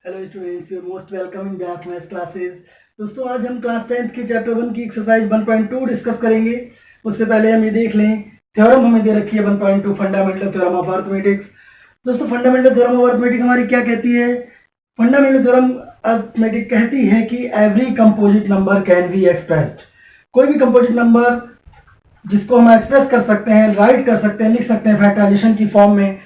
Hello students, you most welcome in math maths classes. दोस्तों, आज हम क्लास 10th के चैप्टर 1 की एक्सरसाइज 1.2 डिस्कस करेंगे। उससे पहले हम ये देख लें, थ्योरम हमें दे रखी है 1.2 फंडामेंटल थ्योरम ऑफ अर्थमेटिक्स। दोस्तों, फंडामेंटल थ्योरम ऑफ अर्थमेटिक हमारी क्या कहती है? फंडामेंटल थ्योरम अर्थमेटिक कहती है कि every composite number can be expressed. कोई भी कंपोजिट नंबर जिसको हम एक्सप्रेस कर सकते हैं, राइट कर सकते हैं, लिख सकते हैं फैक्टराइजेशन की फॉर्म में।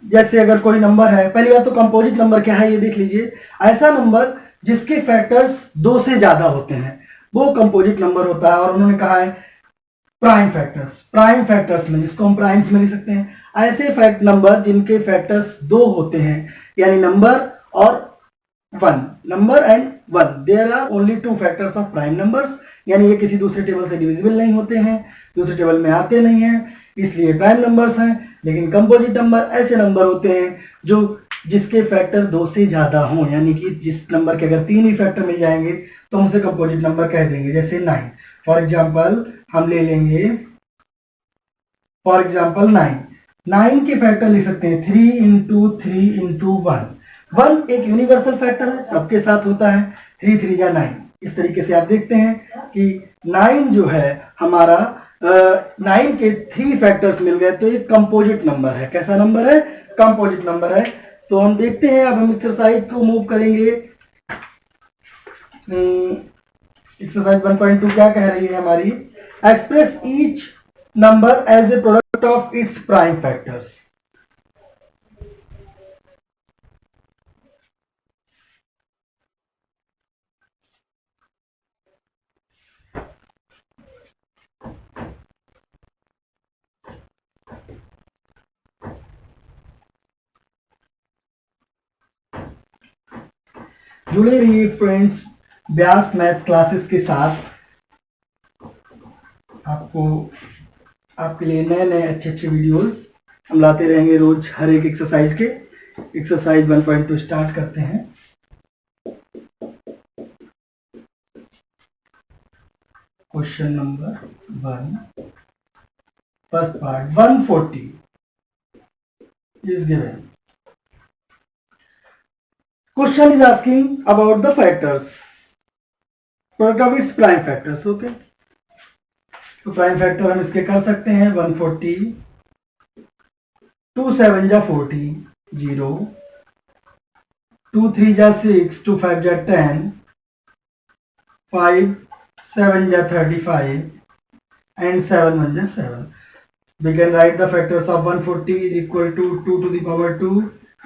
जैसे अगर कोई नंबर है, पहली बात तो कंपोजिट नंबर क्या है ये देख लीजिए। ऐसा नंबर जिसके फैक्टर्स 2 से ज्यादा होते हैं वो कंपोजिट नंबर होता है। और उन्होंने कहा है प्राइम फैक्टर्स, प्राइम फैक्टर्स में जिसको हम प्राइम्स में लिख सकते हैं ऐसे फैक्ट नंबर जिनके फैक्टर्स 2 होते हैं, यानी नंबर और 1, number and 1। There are only 2 factors of prime numbers, यानी ये किसी दूसरे टेबल से डिविजिबल नहीं होते हैं, दूसरे टेबल में आते नहीं हैं, इसलिए प्राइम नंबर्स हैं। लेकिन कंपोजिट नंबर ऐसे नंबर होते हैं जो जिसके फैक्टर 2 से ज्यादा हों, यानी कि जिस नंबर के अगर 3 ही फैक्टर मिल जाएंगे तो हम उसे कंपोजिट नंबर कह देंगे। जैसे 9, फॉर एग्जाम्पल हम ले लेंगे, फॉर एग्जाम्पल 9 के फैक्टर लिख सकते हैं 3 इंटू 3 इंटू 1 एक यूनिवर्सल फैक्टर है, सबके साथ होता है। 3 3 या 9, इस तरीके से आप देखते हैं कि 9 जो है हमारा 9 के 3 फैक्टर्स मिल गए तो ये कंपोजिट नंबर है। कैसा नंबर है? कंपोजिट नंबर है। तो हम देखते हैं, अब हम एक्सरसाइज को मूव करेंगे। एक्सरसाइज 1.2 क्या कह रही है हमारी? Express each number as a product of its prime factors. जुड़े रहिए फ्रेंड्स व्यास मैथ्स क्लासेस के साथ। आपके लिए नए नए अच्छे अच्छे वीडियोस हम लाते रहेंगे रोज, हर एक एक्सरसाइज के। एक्सरसाइज 1.2 स्टार्ट करते हैं। Question number 1, first part, 140 is given. Question is asking about the factors, product of its prime factors. Okay, तो प्राइम फैक्टर हम इसके कर सकते हैं 140, 2 7 जा 40, 0, 2 3 जा 6, 2 5 जा 10, 5 7 जा 35 and 7 1 जा 7. We can write the factors of 140 is equal to 2 to the power 2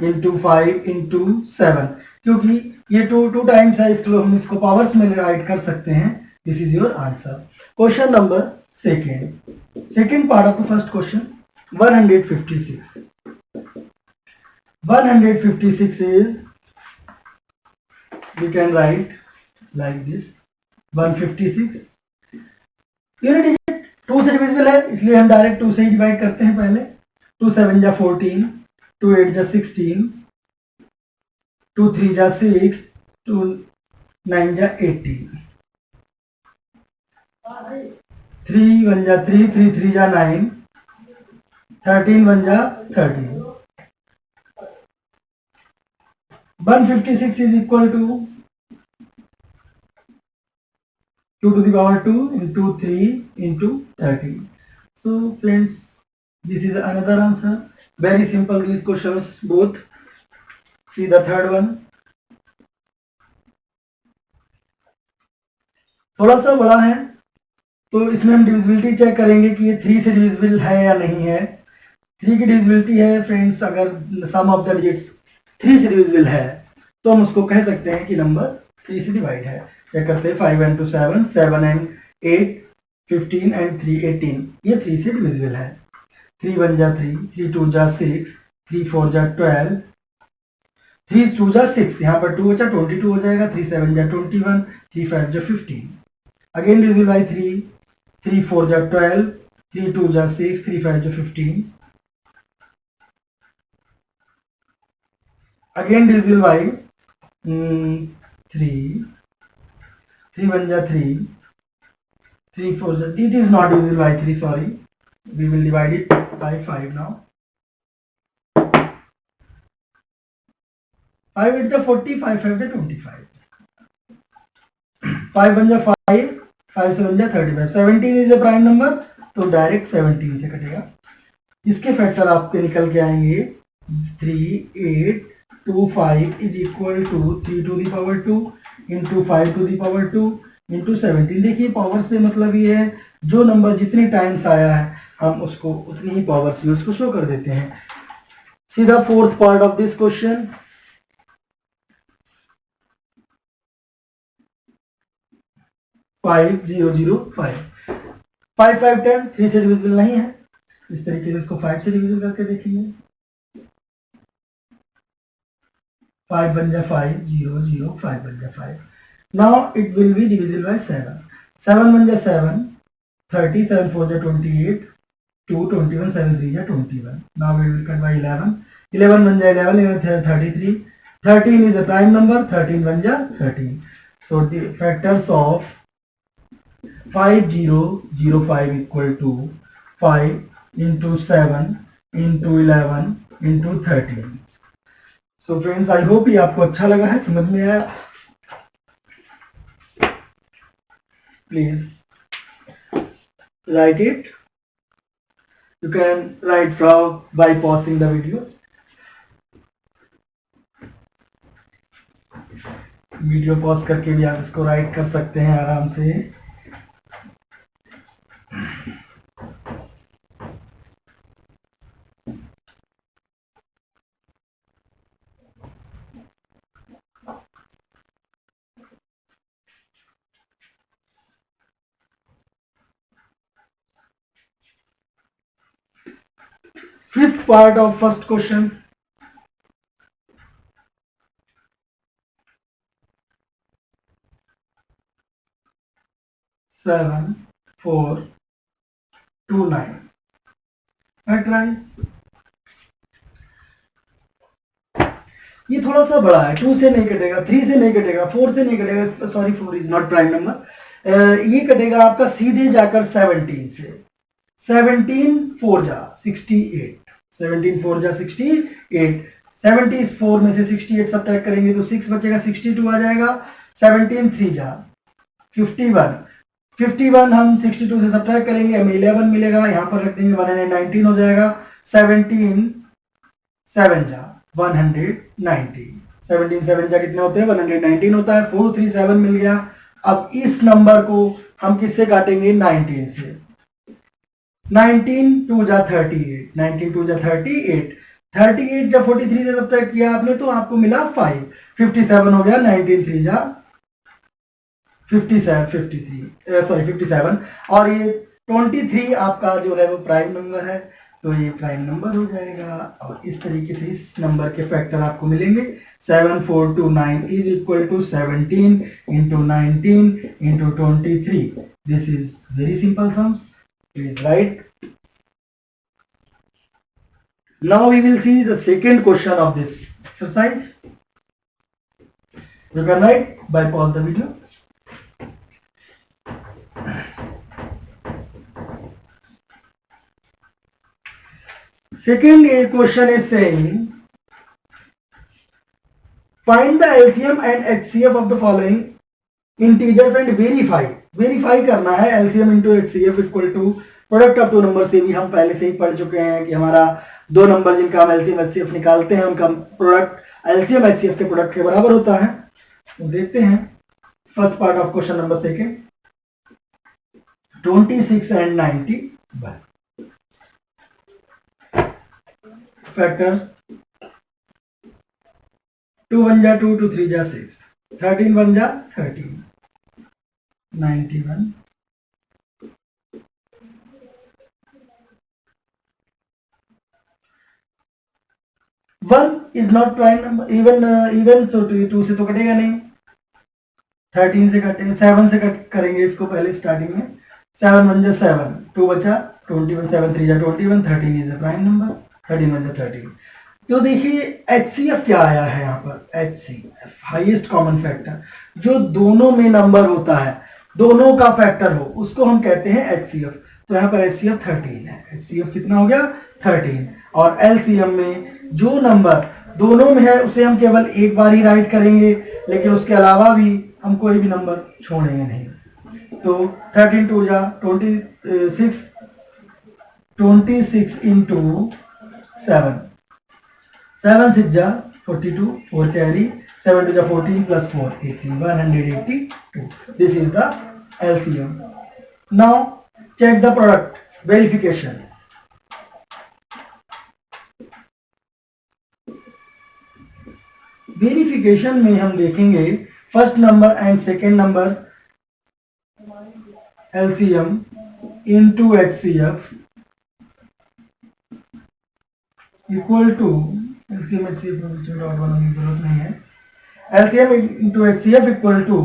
into 5 into 7. क्योंकि ये 2 टाइम्स है, इसलिए हम इसको पावर्स में राइट कर सकते हैं। This is your answer. Question number second part of the first question, 156. 156 is, we can write like this, 156 unit digit 2 से डिविजिबल है, इसलिए हम डायरेक्ट 2 से ही डिवाइड करते हैं। पहले 2 7 जा 14, 2 8 जा 16, 2 3 जा 6, 2 9 जा 18, 3 1 जा 3, 3 3 जा 9, 13 1 जा 13. 156 is equal to 2 to the power 2 into 3 into 30. So friends, this is another answer. Very simple, these questions both. See the third one. थोड़ा सा बड़ा है तो इसमें हम डिविजिबिलिटी चेक करेंगे कि ये 3 से डिविजिबल है या नहीं है। 3 की डिविजिबिलिटी है फ्रेंड्स, अगर सम ऑफ द डिजिट्स 3 से डिविजिबल है तो हम उसको कह सकते हैं कि नंबर 3 से डिवाइड है। चेक करते हैं, 5 and 2 7, 7 and 8 15 and 3 18, ये 3 से डिविजिबल है। 3 1 जा 3, 3 2 जा 6, 3 4 जा 12, 3 2 जा 6, यहाँ पर 2 बचा 22 हो जाएगा, 3 7 जा 21, 3 5 जा 15, अगेन डिविजिबल बाई 3, 3 4 जा 12, 3 2 जा 6, 3 5 जा 15, अगेन डिविजिबल बाई 3, 3 1 जा 3, 3 4 जा, it is not divisible by 3, sorry, we will divide it by 5 now. 5 8 जा 40, 5 5 जा 25, 5 1 जा 5, 5 7 जा 35, 17 इज ए प्राइम नंबर, तो डायरेक्ट 17 से कटेगा। इसके फैक्टर आपके निकल के आएंगे 3 8 2 5 is equal to 3 to the power 2 into 5 to the power 2 into 17। देखिए पावर से मतलब ये है जो नंबर जितनी टाइम्स आया है हम उसको उतनी ही पावर से उसको शो कर देते हैं। सीधा fourth part of this question, 5 0 0 5, 5 5 10, 3 से डिविजिबल नहीं है, इस तरीके से इसको 5 से डिविजिबल करके देखेंगे। 5 बन जा 5 0 0, 5 बन जा 5। Now it will be divisible by 7, 7 बन जा 7, 30, 7 4 जा 28, 2 21, 7 3 जा 21। Now we will cut by 11, 11 बन जा 11, 11 33, 13 is a prime number, 13 बन जा 13। So the factors of 5 0 0 5 equal to 5 into 7 into 11 into 13। So friends, I hope ये आपको अच्छा लगा है, समझ में आया। Please write it. You can write from by pausing the video. Video pause करके भी आप इसको राइट कर सकते हैं आराम से। Fifth part of first question. Seven, 4, 2, 9. Factorize. ये थोड़ा सा बड़ा है, 2 से नहीं कटेगा, 3 से नहीं कटेगा, 4 से नहीं कटेगा, sorry 4 is not prime number. ये कटेगा आपका सीधे जाकर 17 से। 17 4 जा 68, 17 4 जा 68, 74 में से 68 सब्ट्रैक्ट करेंगे तो 6 बचेगा, 62 आ जाएगा। 17 3 जा 51, 51 हम 62 से सब्ट्रैक्ट करेंगे, हमें 11 मिलेगा, यहाँ पर रख देंगे 119 हो जाएगा। 17 7 जा 190, 17 7 जा कितने होते हैं 119 होता है। 437 मिल गया। अब इस नंबर को हम किससे काटेंगे 19 से। 19 2 जा 38, 19 2 जा 38, 38 जब 43 से सब्ट्रैक्ट किया आपने तो आपको मिला 5, 57 हो गया। 19 3 जा 57 और ये 23 आपका जो है वो प्राइम नंबर है, तो ये प्राइम नंबर हो जाएगा। और इस तरीके से इस नंबर के फैक्टर आपको मिलेंगे। 7429 is equal to 17 into 19 into 23। This is very simple sums, please write. Now we will see the second question of this exercise. You can write by pause the video. Second question is saying, find the LCM and HCF of the following integers and verify। verify करना है LCM into HCF equal to product of 2 number से भी हम पहले से ही पढ़ चुके हैं कि हमारा 2 नंबर जिनका हम LCM HCF निकालते हैं उनका प्रोडक्ट LCM HCF के प्रोडक्ट के बराबर होता है। तो देखते हैं first part of question number second. 26 and 90 factor 2 1 जा 2, 2 3 जा 6, 13 1 जा 13, 91। One is not prime number, even so 2 से तो कटेगा नहीं, 13 से कटेंगे, 7 से कट करेंगे इसको पहले स्टार्टिंग में। 7 1 जा 7, 2 बचा 21, 7 3 जा 21, 13 इज अ प्राइम नंबर, 13 1 जा 13। तो देखिए HCF क्या आया है यहाँ पर, HCF हाईएस्ट कॉमन फैक्टर, जो दोनों में नंबर होता है, दोनों का फैक्टर हो उसको हम कहते हैं HCF। तो यहाँ पर HCF 13 है। HCF कितना हो गया 13। और LCM में जो नंबर दोनों में है उसे हम केवल एक बार ही राइट करेंगे, लेकिन उसके अलावा भी हम कोई भी नंबर छोड़ेंगे नहीं। तो 13 टू जा 26, 26 इंटू 7, 7 6 जा 42, 4 carry, 7 to the 14 plus 4, 18, 182. This is the LCM. Now check the product. Verification. Verification में हम देखेंगे first number and second number LCM into HCF equal to LCM HCF dot बनाने की जरूरत नहीं है। LCM into HCF equal to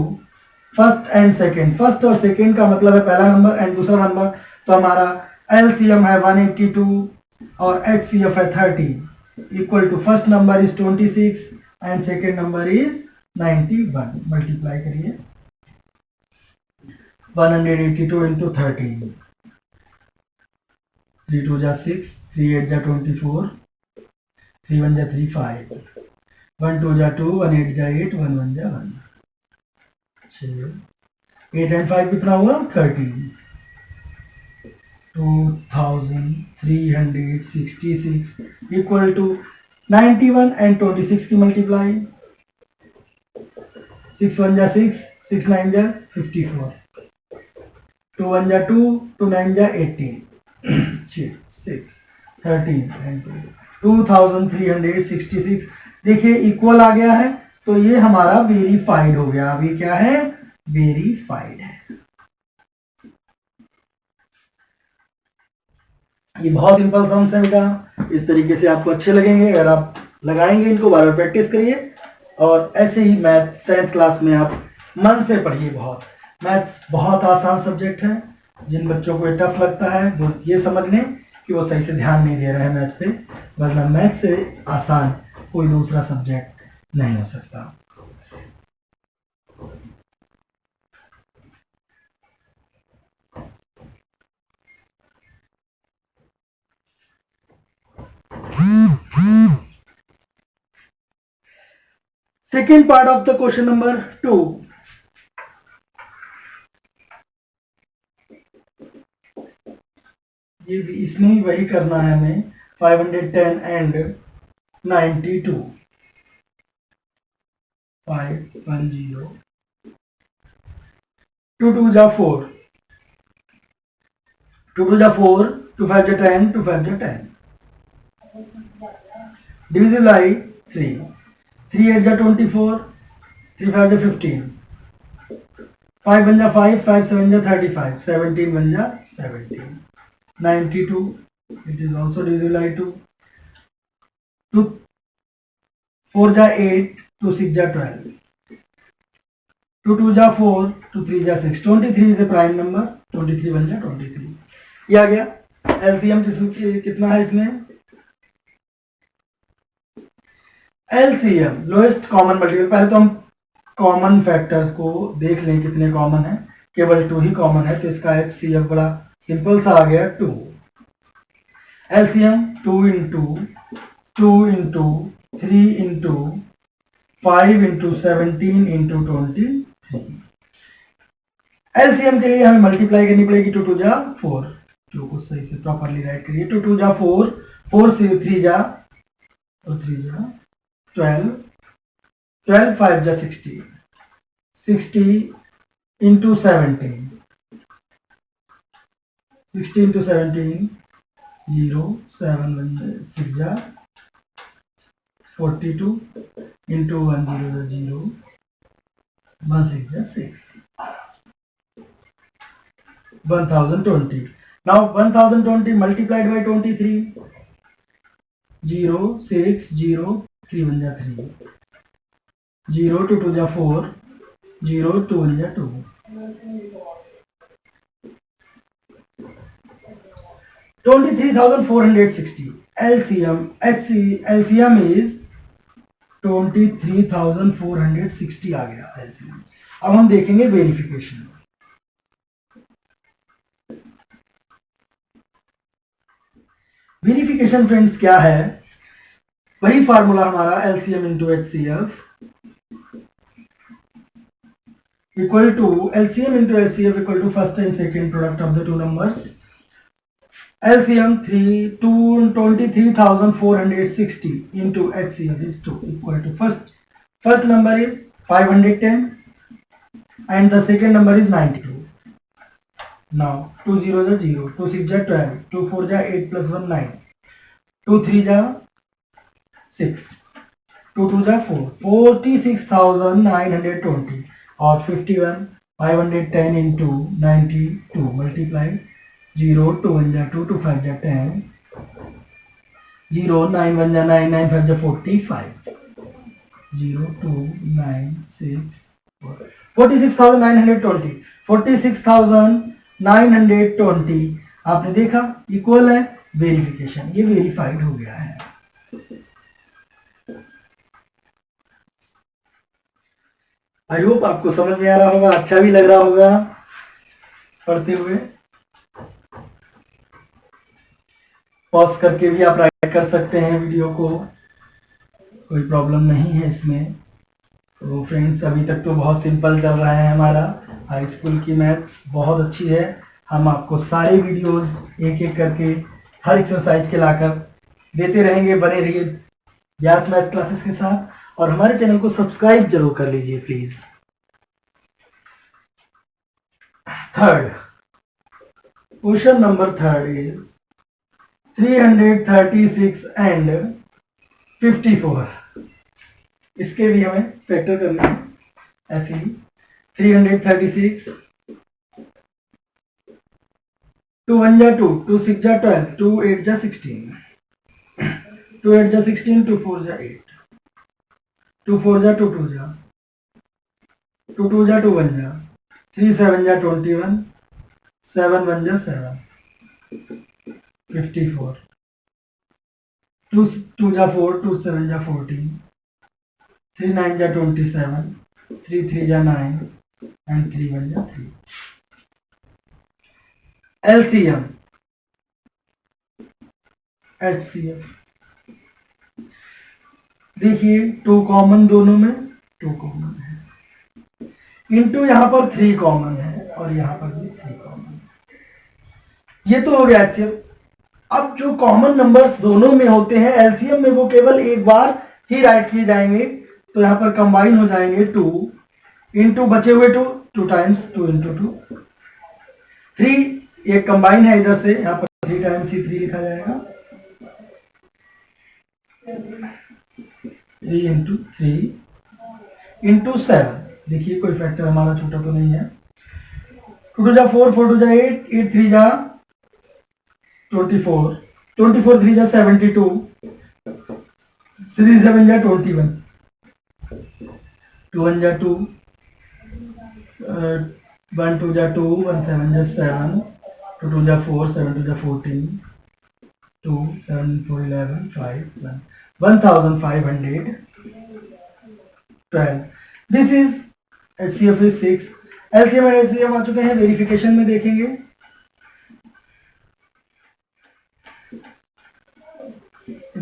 first and second. First और second का मतलब है पहला नंबर एंड दूसरा नंबर, तो हमारा LCM है 182 और HCF है 30 equal to first number is 26 and second number is 91। Multiply करिए 182 into 13, 3 2 जा 6, 3 8 जा 24, 3 1 जा 3 5, 1 2 जा 2, 1 8 जा 8, 1 1 जा 1। 8 and 5 कितना हुआ 13। 2366 इक्वल टू 91 and 26 की मल्टीप्लाई 6 1 जा 6, 6 9 जा 54, 2 1 जा 2, 2 9 जा 18, 6 13 and 2366। देखिए इक्वल आ गया है, तो ये हमारा वेरीफाइड हो गया। अभी क्या है वेरीफाइड है। ये बहुत सिंपल सम्स है बेटा, इस तरीके से आपको अच्छे लगेंगे अगर आप लगाएंगे इनको, बार बार प्रैक्टिस करिए और ऐसे ही मैथ्स 10th क्लास में आप मन से पढ़िए। मैथ्स बहुत आसान सब्जेक्ट है। जिन बच्चों को ये टफ लगता है वो ये समझ लें कि वो सही से ध्यान नहीं दे रहे हैं मैथ पे, वरना मैथ से आसान कोई दूसरा सब्जेक्ट नहीं हो सकता। Second part of the question number 2. ये भी इसमें ही वही करना है हमें 510 and 92 510 2 2 जा 4 2 2 जा 4 2 5 जा 10 2 5 जा 10 डिविजिबल बाय 3 3 8 जा 24 3 5 जा 15 5 1 जा 5 5 7 जा 35 17 1 जा 17 92 it is also divisible by 2 2 4 जा 8 2 6 जा 12 2 2 जा 4 2 3 जा 6 23 is a prime number 23 1 जा 23। ये आ गया। LCM कितना है इसमें LCM लोएस्ट कॉमन मल्टीपल। पहले तो हम कॉमन फैक्टर्स को देख लें कितने कॉमन है। केवल 2 ही कॉमन है तो इसका HCF बड़ा सिंपल सा आ गया 2। LCM 2 into 3 into 5 into 17 into 23। LCM के लिए हमें मल्टीप्लाई करनी पड़ेगी 2 2 जा 4। 2 को सही से प्रॉपरली राइट करिए 2 2 जा 4 4 से 3 जा और 3 जा 12 12 5 जा 60 60 into 17 60 into 17 0 7 1 6 जा 42 into 1 0 0 1 6 जा 6 1020। Now 1020 multiplied by 23 0 6 0 3 1 जा 3 0 2 2 जा 4 0 2 1 जा 2 23,460। LCM is 23,460 आ गया LCM। अब हम देखेंगे वेरिफिकेशन। वेरिफिकेशन फ्रेंड्स क्या है, वही फार्मूला हमारा LCM into HCF equal to LCM into HCF equal to first and second product of the two numbers. LCM 23,460 into HCF is 2 equal to first number is 510 and the second number is 92. Now 2 0 is 0, 2 6 is 12, 2 4 is 8 plus 1 9, 2 3 is 6, 2 2 is 4, 46,920 or 51 510 into 92 multiplied 0 2 1 is 2 2 5 is 10 0 9 1 is 9 9 5 is 45 0 2 9 6 46,920 46,920 आपने देखा equal है verification, ये verified हो गया है। I hope आपको समझ में आ रहा होगा, अच्छा भी लग रहा होगा पढ़ते हुए। पॉज करके भी आप राइट कर सकते हैं वीडियो को, कोई प्रॉब्लम नहीं है इसमें। तो फ्रेंड्स अभी तक तो बहुत सिंपल चल रहा है हमारा, हाई स्कूल की मैथ्स बहुत अच्छी है। हम आपको सारे वीडियोस एक एक करके हर एक्सरसाइज के लाकर देते रहेंगे। बने रहिए व्यास मैथ्स क्लासेस के साथ और हमारे चैनल को सब्सक्राइब जरूर कर लीजिए please. Third question number third is 336 and 54। इसके भी हमें फैक्टर करना है ऐसे ही। 336 2 1 जा 2, 2 6 जा 12, 2 8 जा 16, 2 8 जा 16, 2 4 जा 8, 2 4 जा 2 2 जा 2 2 जा 2 1 जा 3 7 जा 21, 7 1 जा 7, 54, 2 2 जा 4, 2 7 जा 14, 3 9 जा 27, 3 3 जा 9 and 3 1 जा 3। LCM HCF देखिए 2 कॉमन दोनों में, 2 कॉमन है, इनटू यहाँ पर 3 कॉमन है और यहाँ पर भी 3 कॉमन है। ये तो हो गया HCF। अब जो कॉमन नंबर्स दोनों में होते हैं LCM में वो केवल एक बार ही राइट किए जाएंगे, तो यहाँ पर कंबाइन हो जाएंगे 2 इंटू बचे हुए 2, 2 टाइम्स 2 इंटू 2, 3 ये कंबाइन है इधर से, यहाँ पर 3 टाइम्स ही 3 लिखा जाएगा, 3 इंटू 3 इंटू 7। देखिए कोई फैक्टर हमारा छोटा तो नहीं है। 2 2 जा 4, 4 2 जा 8, 8 3 जा 24, 24 3 जा 72, 3 7 जा 21, 2 1 जा 2, 1 2 जा 2, 1 7 जा 7, 2 2 जा 4, 7 2 जा 14, 2 7 4 11, 5 1, 1512। This is HCF is 6। LCM और HCF आ चुके हैं, वेरिफिकेशन में देखेंगे।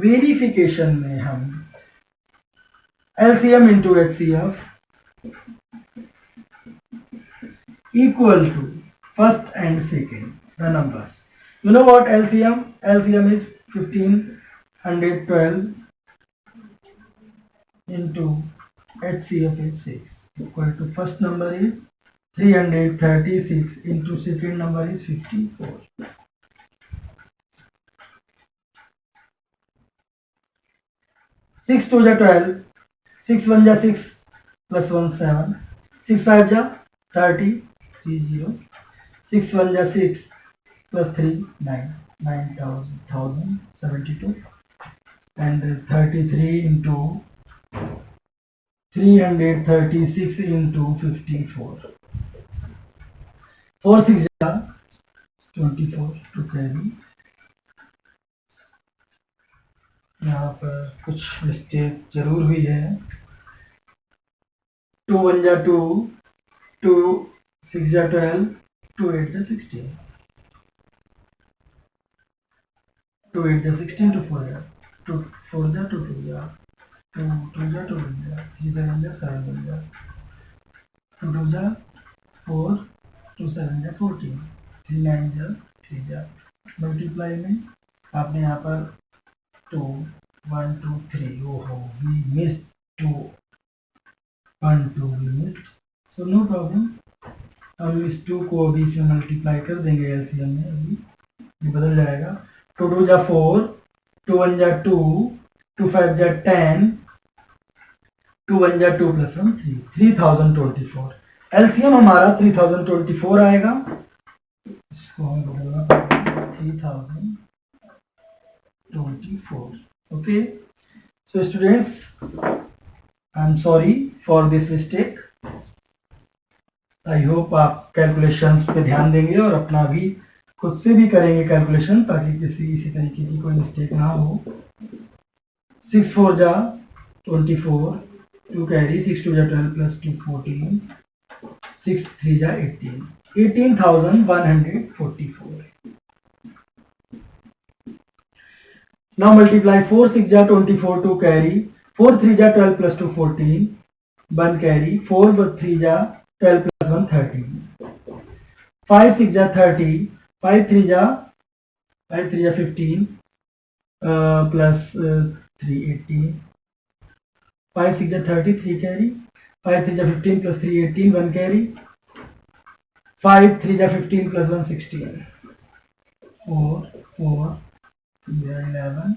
वेरिफिकेशन में हम LCM into HCF equal to first and second the numbers. You know what LCM? LCM is 1512 into HCF is 6 equal to first number is 336 into second number is 54. 6 2 जा 12, 6 1 जा 6 plus 1 7, 6 5 जा 30 3 0, 6 1 जा 6 plus 3 9 9,072 and 33 into 336 into 54, 4 6 जा 24 to carry। यहाँ पर कुछ mistake जरूर हुई है। 2 1 जा 2, 2 6 जा 12, 2 8 जा 16, 2 8 जा 16 to 4 जा टू 4 जा 2 2 जा 2 2 जा 2 बन जा 3 7 जा 7 बन जा 2 2 जा 4 2 7 जा 14 3 9 जा 3 जा मल्टीप्लाई में आपने यहाँ पर 2 1 2 3 ओहो we missed 2 1 2 we missed so no problem. हम इस 2 को अभी इसमें मल्टीप्लाई कर देंगे एलसीएम में, अभी ये बदल जाएगा। 2 2 जा 4 2 1 जा 2 2 5 जा 10 2 1 जा 2 प्लस 1 3 3024। एलसीएम हमारा 3024 आएगा। इसको हम बदलना पड़ेगा 3024। Okay so students I am sorry for this mistake. I hope आप कैलकुलेशंस पे ध्यान देंगे और अपना भी खुद से भी करेंगे कैलकुलेशन, ताकि इसी तरीके की कोई मिस्टेक ना हो। 6 4 जा 24 2 कैरी 6 2 जा 12 प्लस 2 14 6 3 जा 18 18,144। नाउ मल्टीप्लाई 4 6 जा 24 2 कैरी 4 3 जा 12 प्लस 2 14 1 कैरी 4 3 जा 12 प्लस 1 13 5 6 जा 30 5 3 जा 15 प्लस 3 18 5 6 जा 30 3 कैरी 5 3 जा 15 प्लस 3 18 1 कैरी 5 3 जा 15 प्लस 1 16 4 4 11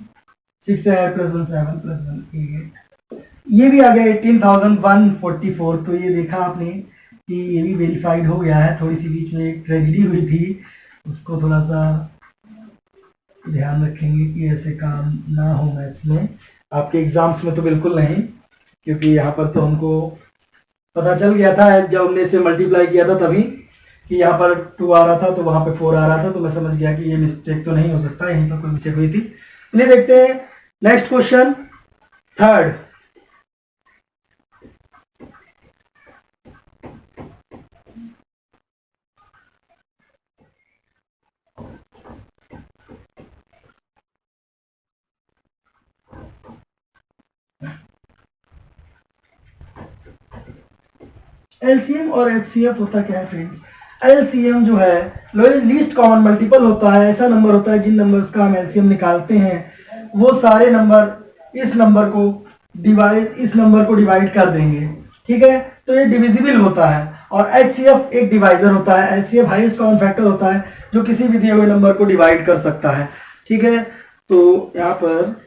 6 प्लस 1 7 प्लस 1 8। ये भी आ गया 18,144। तो ये देखा आपने कि ये भी वेरीफाइड हो गया है। थोड़ी सी बीच में एक ट्रेजेडी हुई थी, उसको थोड़ा सा ध्यान रखेंगे कि ऐसे काम ना हो मैथ्स में। आपके एग्जाम्स में तो बिल्कुल नहीं, क्योंकि यहाँ पर तो हमको पता चल गया था जब हमने इसे मल्टीप्लाई किया था तभी कि यहाँ पर 2 आ रहा था तो वहाँ पे 4 आ रहा था, तो मैं समझ गया कि ये मिस्टेक तो नहीं हो सकता, यहीं पर कोई मिस्टेक हुई थी। चलिए देखते हैं नेक्स्ट क्वेश्चन थर्ड। एलसीएम और एचसीएफ होता क्या है फ्रेंड्स? एलसीएम जो है लीस्ट कॉमन मल्टीपल होता है। ऐसा नंबर होता है जिन नंबर्स का हम एलसीएम निकालते हैं वो सारे नंबर इस नंबर को डिवाइड कर देंगे, ठीक है, तो ये डिविजिबल होता है। और एचसीएफ एक डिवाइजर होता है। एचसीएफ हाईएस्ट कॉमन फैक्टर होता है जो किसी भी दिए हुए नंबर को डिवाइड कर सकता है, ठीक है। तो यहाँ पर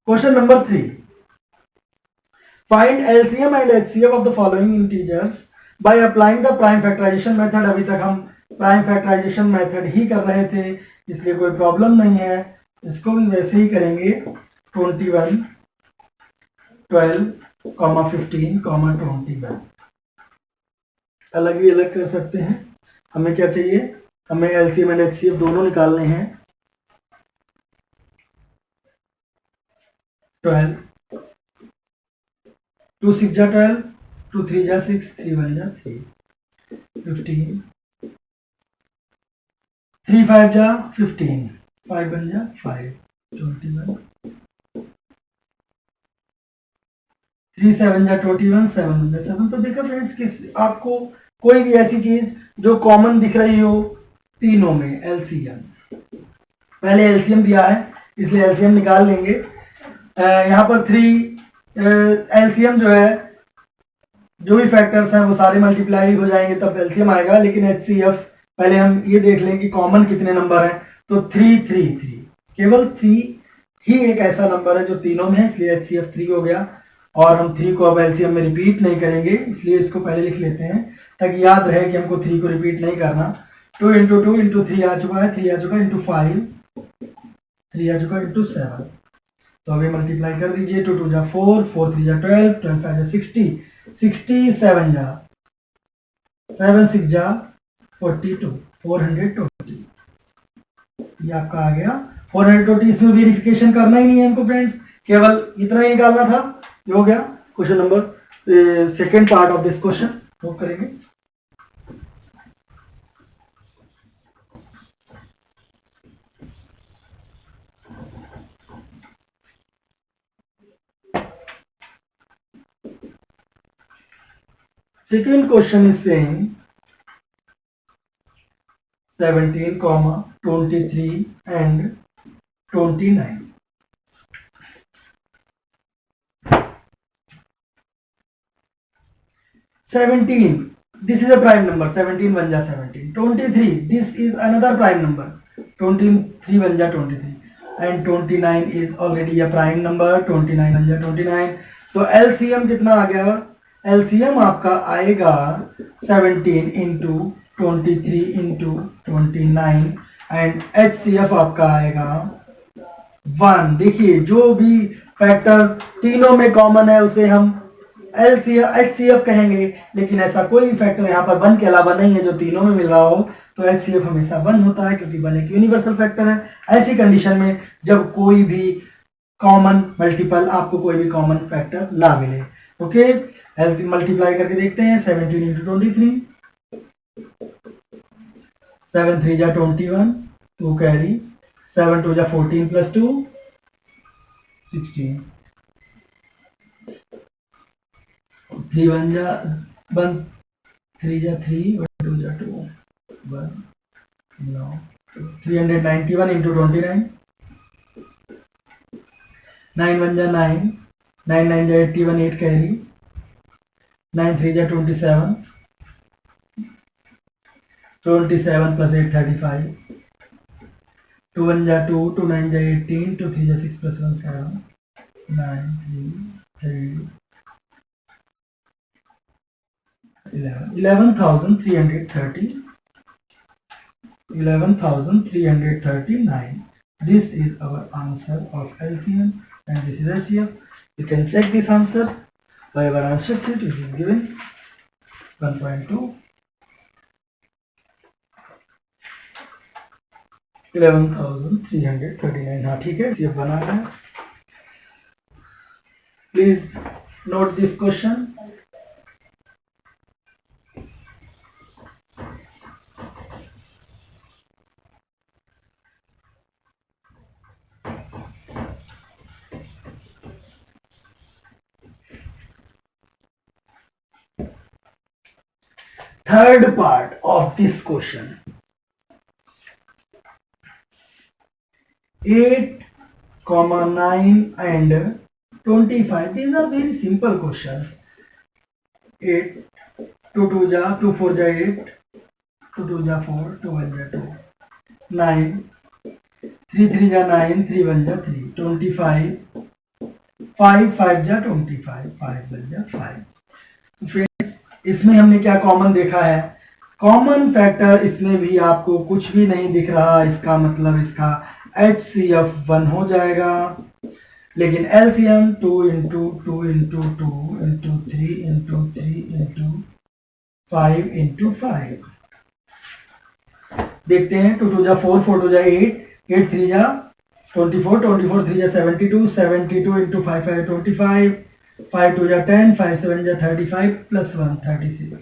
question number 3, find LCM and HCF of the following integers by applying the prime factorisation method. अभी तक हम प्राइम फैक्टराइजेशन मेथड ही कर रहे थे, इसलिए कोई प्रॉब्लम नहीं है, इसको भी वैसे ही करेंगे। 21 12 15 21 अलग भी अलग कर सकते हैं। हमें क्या चाहिए? हमें एलसीएम एंड एचसीएफ दोनों निकालने हैं। 12 2 6 जा 12 2 3 जा 6 3 1 जा 3 15 3 5 जा 15 5 1 जा 5 21 3 7 जा 21 7 1 जा 7। तो देखो फ्रेंड्स, किस आपको कोई भी ऐसी चीज जो कॉमन दिख रही हो तीनों में एलसीएम, पहले एलसीएम दिया है इसलिए एलसीएम निकाल लेंगे। यहाँ पर 3 एलसीएम जो है जो भी फैक्टर्स हैं वो सारे मल्टीप्लाई हो जाएंगे तब एलसीएम आएगा। लेकिन एचसीएफ पहले हम ये देख लें कि कॉमन कितने नंबर हैं। तो 3 3 3 केवल 3 ही एक ऐसा नंबर है जो तीनों में है, इसलिए एचसीएफ 3 हो गया। और हम 3 को अब एलसीएम में रिपीट नहीं करेंगे, इसलिए इसको पहले लिख लेते हैं ताकि याद रहे कि हमको 3 को रिपीट नहीं करना। 2 × 2 × 3 आ चुका है, 3 आ चुका है, × 5 3 आ चुका है, × 7। तो अभी मल्टीप्लाई कर दीजिए। 2 2 जा 4 4 3 जा 12 12 5 जा 60 67 जा 7 6 जा 42 420। ये आपका आ गया 420। इसमें वेरिफिकेशन करना ही नहीं है हमको फ्रेंड्स, केवल इतना ही निकालना था। ये हो गया question number second part of this question. वो करेंगे second question is saying 17, 23 and 29. 17, this is a prime number, 17 1 ja 17. 23, this is another prime number, 23 1 ja 23, and 29 is already a prime number, 29 1 ja 29. तो LCM कितना आ गया? LCM आपका आएगा 17 into 23 into 29 and HCF आपका आएगा 1. देखिए जो भी फैक्टर तीनों में कॉमन है उसे हम HCF कहेंगे, लेकिन ऐसा कोई फैक्टर यहाँ पर 1 के अलावा नहीं है जो तीनों में मिल रहा हो, तो HCF हमेशा 1 होता है क्योंकि 1 एक यूनिवर्सल फैक्टर है. ऐसी कंडीशन में जब कोई भी कॉमन मल्टीपल, आपको कोई भी कॉमन फैक्टर ना मिले. ओके, एलसीएम मल्टीप्लाई करके देखते हैं. 17 इंटू 23, 7 3 जा 21, 2 कैरी, 7 2 जा 14 प्लस 2 16, 3 1 जा 1, 3 जा 3, 1 2 जा 2, 1 9, 391 इंटू 29, 9 1 जा 9, 9 9 जा 81, 8 कैरी, 9 3 जा 27, 27 प्लस 8 35, 2 1 जा 2, 2 9 जा 18, 2 3 जा 6 plus 1 7, 9 3 11,330, 11,339. This is our answer of LCM and this is LCM. You can check this answer by our answer sheet which is given 1.2. 11,339. हाँ ठीक है, CF बना है. Please note this question. Third part of this question. 8, 9 and 25. These are very simple questions. 8, 2 2 ja, 2 4 ja 8, 2 2 ja 4, 2 1 ja 2, 9, 3 3 ja 9, 3 1 ja 3, 25, 5 5 ja 25, 5 1 ja 5. Friends, इसमें हमने क्या common देखा है? कॉमन फैक्टर इसमें भी आपको कुछ भी नहीं दिख रहा, इसका मतलब इसका HCF 1 हो जाएगा. लेकिन LCM 2 into 2 into 2 into 3 into 3 into 5 into 5. देखते हैं. 2 2 जा 4, 4 2 जा 8, 8 3 जा 24, 24 3 जा 72, 72 इंटू 5 5 25, 5 2 जा 10, 5 7 जा 35 प्लस 1 36,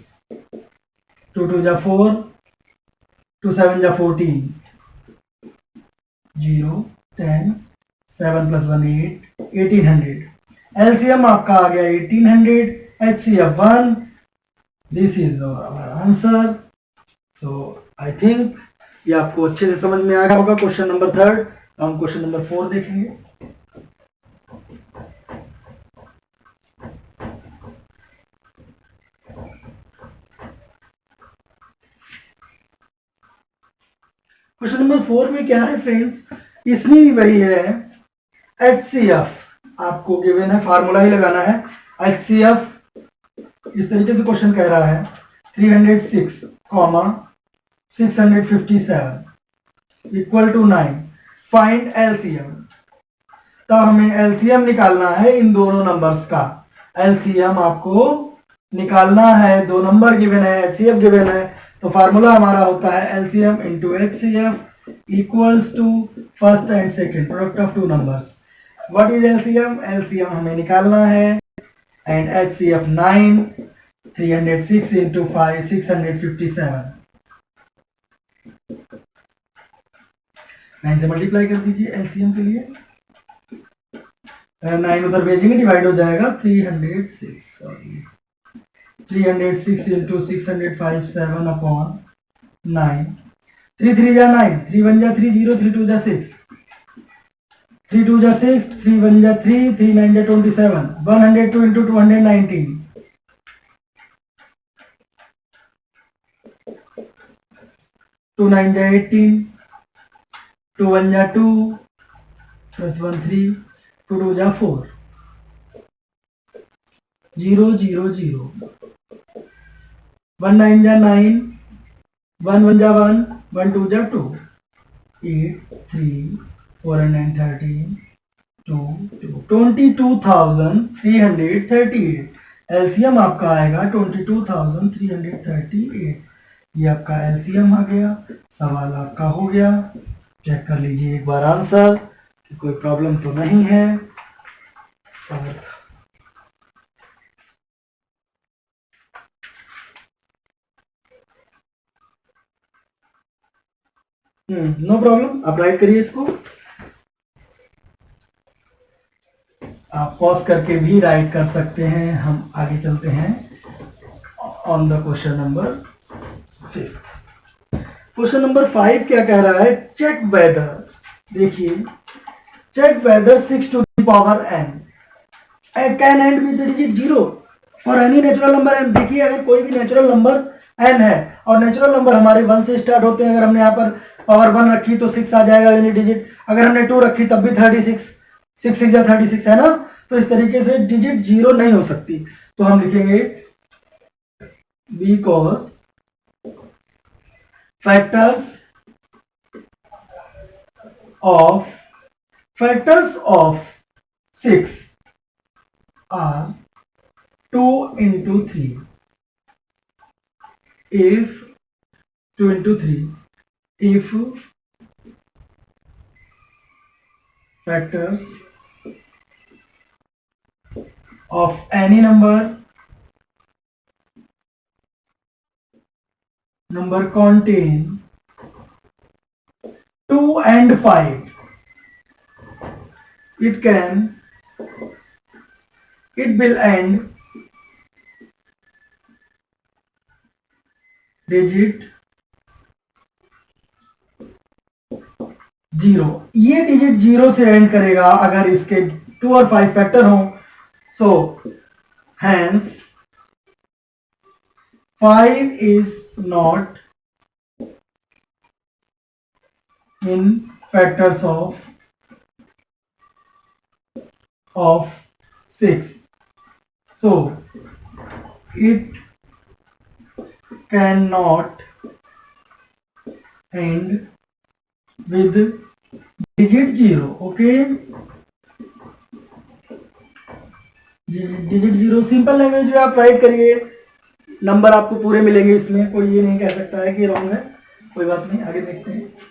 2 2 जा 4, 2 7 जा 14, 0 10, 7 प्लस 1 8, 1800. LCM आपका आ गया 1800, HCF 1. This is our answer. तो आई थिंक ये आपको अच्छे से समझ में आ गया होगा. Question number 3. हम क्वेश्चन नंबर 4 देखेंगे. क्वेश्चन नंबर 4 में क्या है फ्रेंड्स? इसमें भी वही है. HCF आपको गिवन है, फार्मूला ही लगाना है. HCF इस तरीके से क्वेश्चन कह रहा है 306, 657 इक्वल टू 9. Find LCM. तो हमें LCM निकालना है इन दोनों नंबर्स का. LCM आपको निकालना है. दो नंबर गिवन है, HCF गिवन है, तो फार्मूला हमारा होता है LCM into HCF equals to first and second product of two numbers. What is LCM? LCM हमें निकालना है एंड HCF 9, 306 इंटू 5 657. 9 से मल्टीप्लाई कर दीजिए LCM के लिए. 9 उधर भेजेंगे, डिवाइड हो जाएगा 306. Sorry 306 into 605 7 upon 9. 3 3 जा 9, 3 1 जा 3 0, 3 2 जा 6, 3 2 जा 6, 3 1 जा 3, 3 9 जा 27, 102 into 219, 2 9 जा 18, 2 1 जा 2, plus 1 3, 2 2 जा 4, 0 0 0, 1 9 जा 9, 1 1 जा 1, 1 2 जा 2, 8 3 4 and 9 13, 2 2, 22,338. एलसीएम आपका आएगा 22,338। ये आपका एलसीएम आ गया। सवाल आपका हो गया। चेक कर लीजिए एक बार आंसर कि कोई प्रॉब्लम तो नहीं है। नो प्रॉब्लम, आप राइट करिए इसको। आप पॉज करके भी राइट कर सकते हैं। हम आगे चलते हैं on the question number 5। Question number 5 क्या कह रहा है? चेक वेदर, देखिए check whether 6 to the power n can end with digit 0 for any natural number n। देखिए अगर कोई भी नेचुरल नंबर n है और नेचुरल नंबर हमारे 1 से स्टार्ट होते हैं, अगर हमने यहाँ पर पावर 1 रखी तो 6 आ जाएगा यानी डिजिट। अगर हमने 2 रखी तब भी 36, 6 6 या 36 है ना। तो इस तरीके से डिजिट 0 नहीं हो सकती। तो हम लिखेंगे because factors of 6 are 2 into 3 if 2 into 3 if factors of any number contain 2 and 5, it will end digit 0। ये डिजिट 0 से एंड करेगा अगर इसके 2 और 5 फैक्टर हो। So hence 5 is not in factors of 6, so it cannot end with digit 0। Okay, digit 0 simple language में आप right करिए। नंबर आपको पूरे मिलेंगे, इसमें कोई ये नहीं कह सकता है कि रॉन्ग है। कोई बात नहीं, आगे देखते हैं।